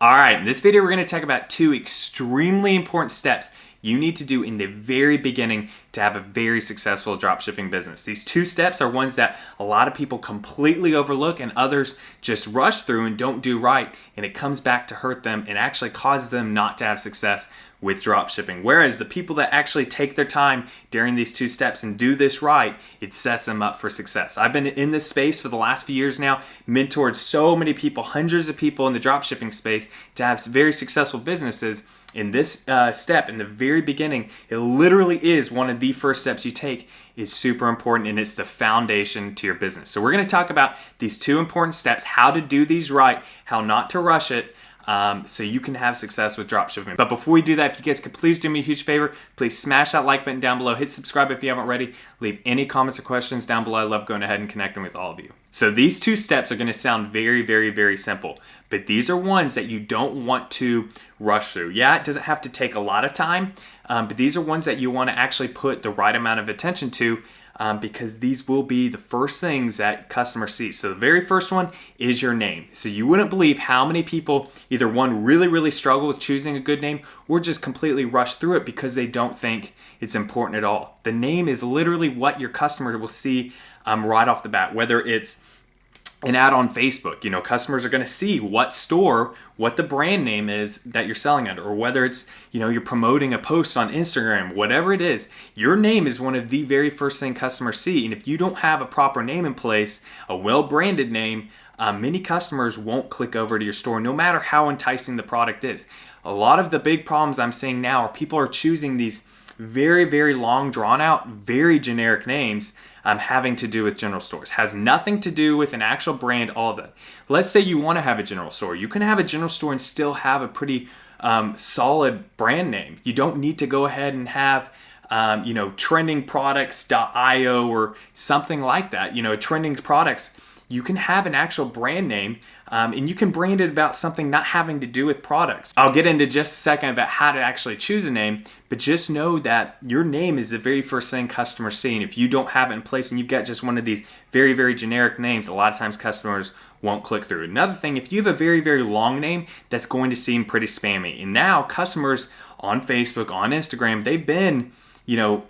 All right, in this video, we're going to talk about two extremely important steps you need to do in the very beginning to have a very successful dropshipping business. These two steps are ones that a lot of people completely overlook and others just rush through and don't do right, and it comes back to hurt them and actually causes them not to have success with dropshipping. Whereas the people that actually take their time during these two steps and do this right, it sets them up for success. I've been in this space for the last few years now, mentored so many people, hundreds of people in the dropshipping space to have very successful businesses. In this step, in the very beginning, it literally is one of the first steps you take, is super important, and it's the foundation to your business. So we're going to talk about these two important steps, how to do these right, how not to rush it, so you can have success with dropshipping. But before we do that, if you guys could please do me a huge favor, please smash that like button down below, hit subscribe if you haven't already, leave any comments or questions down below. I love going ahead and connecting with all of you. So these two steps are going to sound very, very, very simple, but these are ones that you don't want to rush through. Yeah, it doesn't have to take a lot of time, but these are ones that you want to actually put the right amount of attention to, because these will be the first things that customers see. So the very first one is your name. So you wouldn't believe how many people either one really, really struggle with choosing a good name or just completely rush through it because they don't think it's important at all. The name is literally what your customer will see right off the bat, whether it's an ad on Facebook. You know, customers are going to see what store, what the brand name is that you're selling under, or whether it's, you know, you're promoting a post on Instagram, whatever it is, your name is one of the very first thing customers see. And if you don't have a proper name in place, a well-branded name, many customers won't click over to your store, no matter how enticing the product is. A lot of the big problems I'm seeing now are people are choosing these very, very long, drawn out, very generic names having to do with general stores. Has nothing to do with an actual brand, all of that. Let's say you want to have a general store. You can have a general store and still have a pretty solid brand name. You don't need to go ahead and have trendingproducts.io or something like that. You know, trending products. You can have an actual brand name, and you can brand it about something not having to do with products. I'll get into just a second about how to actually choose a name, but just know that your name is the very first thing customers see. And if you don't have it in place and you've got just one of these very, very generic names, a lot of times customers won't click through. Another thing, if you have a very, very long name, that's going to seem pretty spammy. And now customers on Facebook, on Instagram, they've been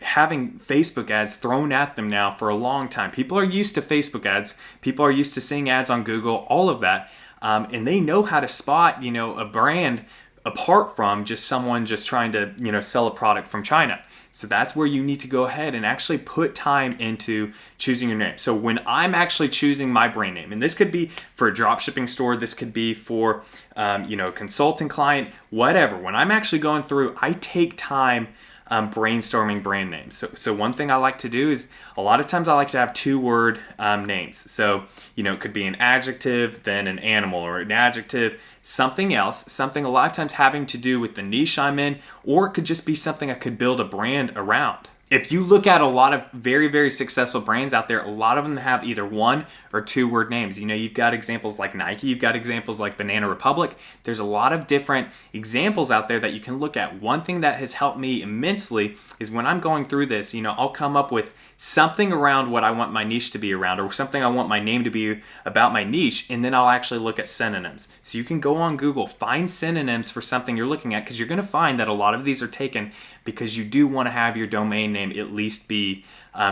having Facebook ads thrown at them now for a long time. People are used to Facebook ads. People are used to seeing ads on Google, all of that. And they know how to spot, a brand apart from just someone just trying to, sell a product from China. So that's where you need to go ahead and actually put time into choosing your name. So when I'm actually choosing my brand name, and this could be for a dropshipping store, this could be for, a consulting client, whatever. When I'm actually going through, I take time brainstorming brand names. So one thing I like to do is a lot of times I like to have 2-word names. So, it could be an adjective, then an animal, or an adjective, something else, something a lot of times having to do with the niche I'm in, or it could just be something I could build a brand around. If you look at a lot of very, very successful brands out there, a lot of them have either 1 or 2-word names. You've got examples like Nike, you've got examples like Banana Republic. There's a lot of different examples out there that you can look at. One thing that has helped me immensely is when I'm going through this, I'll come up with something around what I want my niche to be around, or something I want my name to be about my niche, and then I'll actually look at synonyms. So you can go on Google, find synonyms for something you're looking at, because you're going to find that a lot of these are taken because you do want to have your domain name at least be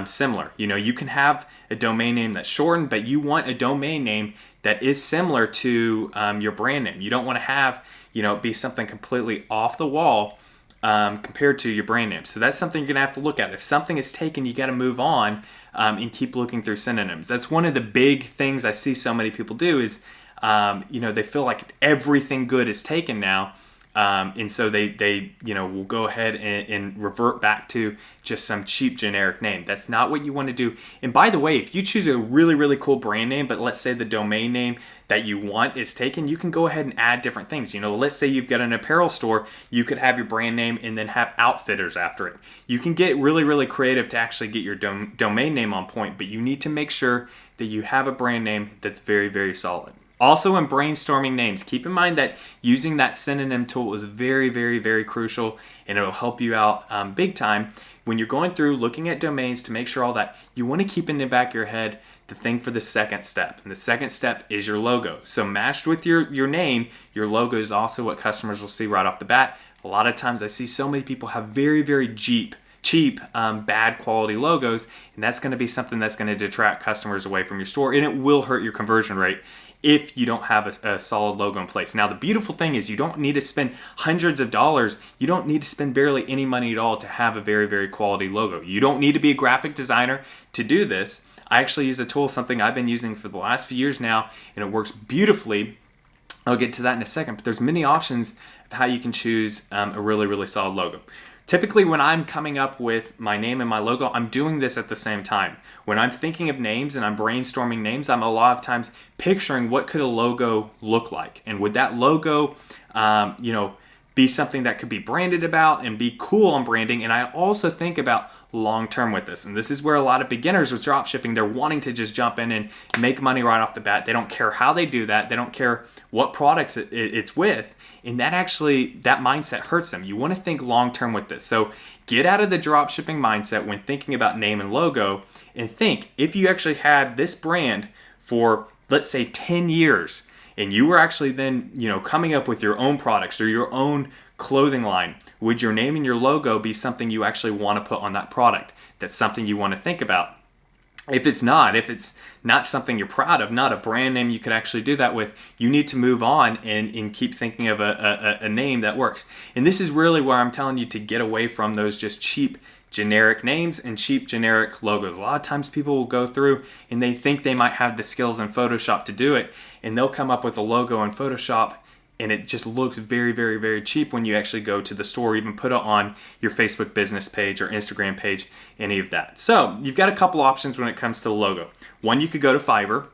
similar. You can have a domain name that's shortened, but you want a domain name that is similar to your brand name. You don't want to have, be something completely off the wall compared to your brand name. So that's something you're gonna have to look at. If something is taken, you got to move on and keep looking through synonyms. That's one of the big things I see so many people do is, they feel like everything good is taken now. And so they will go ahead and revert back to just some cheap generic name. That's not what you want to do. And by the way, if you choose a really, really cool brand name, but let's say the domain name that you want is taken, you can go ahead and add different things. Let's say you've got an apparel store, you could have your brand name and then have outfitters after it. You can get really, really creative to actually get your domain name on point, but you need to make sure that you have a brand name that's very, very solid. Also, in brainstorming names, keep in mind that using that synonym tool is very, very, very crucial, and it'll help you out big time when you're going through looking at domains to make sure all that. You want to keep in the back of your head the thing for the second step. And the second step is your logo. So matched with your name, your logo is also what customers will see right off the bat. A lot of times I see so many people have very, very cheap, bad quality logos, and that's going to be something that's going to detract customers away from your store, and it will hurt your conversion rate if you don't have a solid logo in place. Now, the beautiful thing is you don't need to spend hundreds of dollars. You don't need to spend barely any money at all to have a very, very quality logo. You don't need to be a graphic designer to do this. I actually use a tool, something I've been using for the last few years now, and it works beautifully. I'll get to that in a second, but there's many options of how you can choose a really, really solid logo. Typically, when I'm coming up with my name and my logo, I'm doing this at the same time. When I'm thinking of names and I'm brainstorming names, I'm a lot of times picturing what could a logo look like. And would that logo, be something that could be branded about and be cool on branding? And I also think about long-term with this. And this is where a lot of beginners with dropshipping, they're wanting to just jump in and make money right off the bat. They don't care how they do that. They don't care what products it's with. And that mindset hurts them. You want to think long-term with this. So get out of the dropshipping mindset when thinking about name and logo, and think if you actually had this brand for, let's say, 10 years, and you were actually then, coming up with your own products or your own clothing line, would your name and your logo be something you actually want to put on that product? That's something you want to think about. If it's not something you're proud of, not a brand name you could actually do that with, you need to move on and keep thinking of a name that works. And this is really where I'm telling you to get away from those just cheap generic names and cheap generic logos. A lot of times people will go through and they think they might have the skills in Photoshop to do it, and they'll come up with a logo in Photoshop and it just looks very, very, very cheap when you actually go to the store, even put it on your Facebook business page or Instagram page, any of that. So you've got a couple options when it comes to the logo. One, you could go to Fiverr.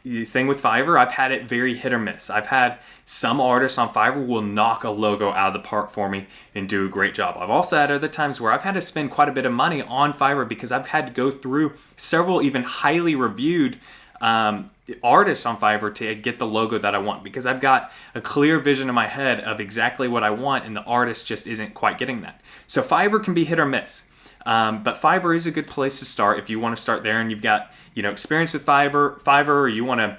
The thing with Fiverr, I've had it very hit or miss. I've had some artists on Fiverr will knock a logo out of the park for me and do a great job. I've also had other times where I've had to spend quite a bit of money on Fiverr because I've had to go through several even highly reviewed artists on Fiverr to get the logo that I want, because I've got a clear vision in my head of exactly what I want and the artist just isn't quite getting that. So Fiverr can be hit or miss. But Fiverr is a good place to start if you want to start there and you've got, experience with Fiverr, or you want to,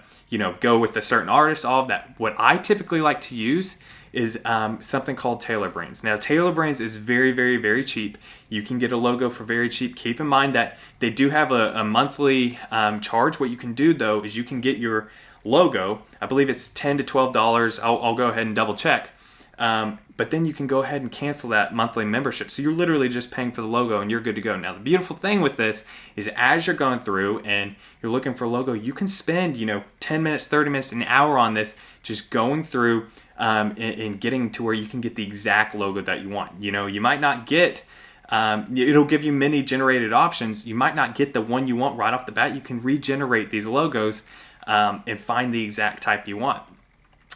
go with a certain artist, all of that. What I typically like to use is something called Tailor Brands. Now, Tailor Brands is very, very, very cheap. You can get a logo for very cheap. Keep in mind that they do have a monthly charge. What you can do, though, is you can get your logo. I believe it's $10 to $12. I'll go ahead and double check. But then you can go ahead and cancel that monthly membership. So you're literally just paying for the logo and you're good to go. Now, the beautiful thing with this is as you're going through and you're looking for a logo, you can spend, 10 minutes, 30 minutes, an hour on this, just going through and getting to where you can get the exact logo that you want. You might not get, it'll give you many generated options. You might not get the one you want right off the bat. You can regenerate these logos and find the exact type you want.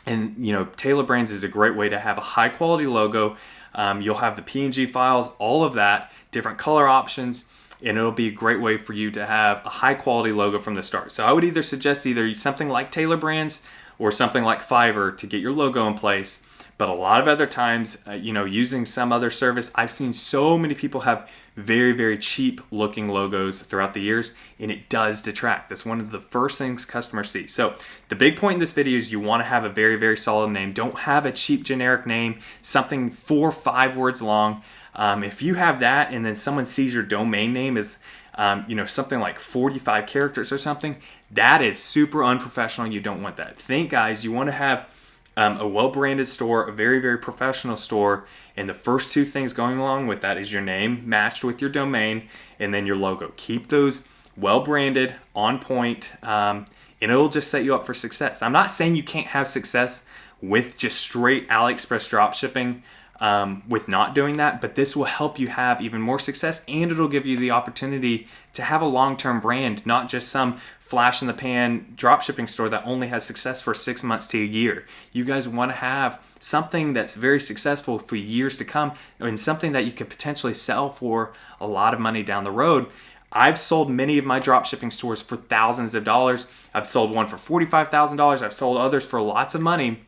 And, Tailor Brands is a great way to have a high quality logo. You'll have the PNG files, all of that, different color options, and it'll be a great way for you to have a high quality logo from the start. So I would either suggest something like Tailor Brands or something like Fiverr to get your logo in place. But a lot of other times, using some other service, I've seen so many people have very, very cheap looking logos throughout the years, and it does detract. That's one of the first things customers see. So the big point in this video is you want to have a very, very solid name. Don't have a cheap generic name, something 4 or 5 words long. If you have that and then someone sees your domain name is something like 45 characters or something, that is super unprofessional. You don't want that. Think, guys, you want to have a well-branded store, a very, very professional store, and the first 2 things going along with that is your name matched with your domain and then your logo. Keep those well-branded, on point, and it'll just set you up for success. I'm not saying you can't have success with just straight AliExpress dropshipping with not doing that, but this will help you have even more success, and it'll give you the opportunity to have a long-term brand, not just some flash-in-the-pan dropshipping store that only has success for 6 months to a year. You guys want to have something that's very successful for years to come, and something that you could potentially sell for a lot of money down the road. I've sold many of my dropshipping stores for thousands of dollars. I've sold one for $45,000. I've sold others for lots of money.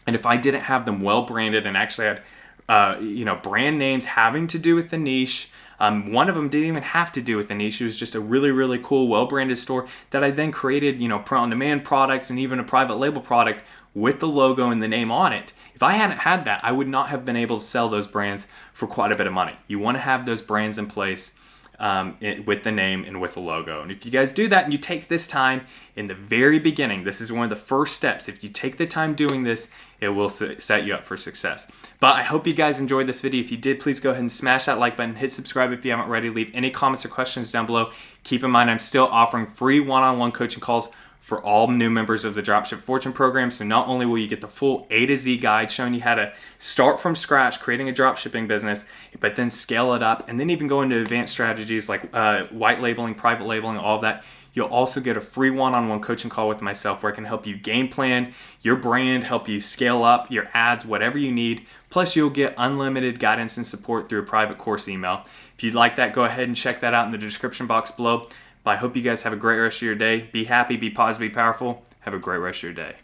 And if I didn't have them well branded and actually had brand names having to do with the niche. One of them didn't even have to do with the niche. It was just a really, really cool, well-branded store that I then created, print-on-demand products and even a private label product with the logo and the name on it. If I hadn't had that, I would not have been able to sell those brands for quite a bit of money. You want to have those brands in place with the name and with the logo. And if you guys do that and you take this time in the very beginning, this is one of the first steps. If you take the time doing this, it will set you up for success. But I hope you guys enjoyed this video. If you did, please go ahead and smash that like button, hit subscribe if you haven't already, leave any comments or questions down below. Keep in mind, I'm still offering free one-on-one coaching calls for all new members of the Dropship Fortune program. So not only will you get the full A to Z guide showing you how to start from scratch creating a dropshipping business, but then scale it up and then even go into advanced strategies like white labeling, private labeling, all of that. You'll also get a free one-on-one coaching call with myself where I can help you game plan your brand, help you scale up your ads, whatever you need. Plus you'll get unlimited guidance and support through a private course email. If you'd like that, go ahead and check that out in the description box below. But I hope you guys have a great rest of your day. Be happy, be positive, be powerful. Have a great rest of your day.